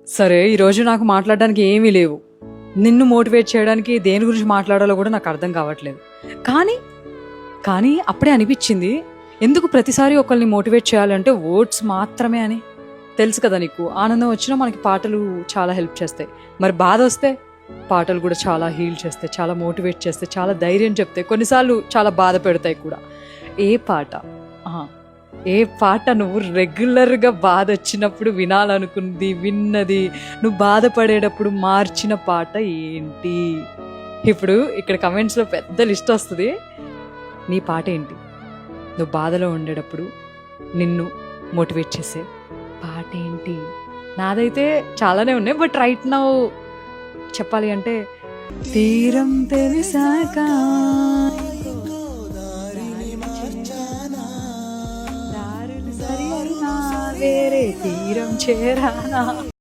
సరే, ఈరోజు నాకు మాట్లాడడానికి ఏమీ లేవు. నిన్ను మోటివేట్ చేయడానికి దేని గురించి మాట్లాడాలో కూడా నాకు అర్థం కావట్లేదు. కానీ, కానీ అప్పుడే అనిపించింది, ఎందుకు ప్రతిసారి ఒకరిని మోటివేట్ చేయాలంటే వర్డ్స్ మాత్రమే అని. తెలుసు కదా నీకు, ఆనందం వచ్చినా మనకి పాటలు చాలా హెల్ప్ చేస్తాయి. మరి బాధ వస్తే పాటలు కూడా చాలా హీల్ చేస్తాయి, చాలా మోటివేట్ చేస్తాయి, చాలా ధైర్యం చెప్తాయి, కొన్నిసార్లు చాలా బాధ పెడతాయి కూడా. ఏ పాట ఏ పాట నువ్వు రెగ్యులర్గా బాధ వచ్చినప్పుడు వినాలనుకుంది, విన్నది, నువ్వు బాధపడేటప్పుడు మార్చిన పాట ఏంటి? ఇప్పుడు ఇక్కడ కమెంట్స్లో పెద్ద లిస్ట్ వస్తుంది. నీ పాట ఏంటి? నువ్వు బాధలో ఉండేటప్పుడు నిన్ను మోటివేట్ చేసే పాట ఏంటి? నాదైతే చాలానే ఉన్నాయి, బట్ రైట్ నౌ చెప్పాలి అంటే తీరం తెలిసాక దారులు సరి అయినా వేరే తీరం చేరానా.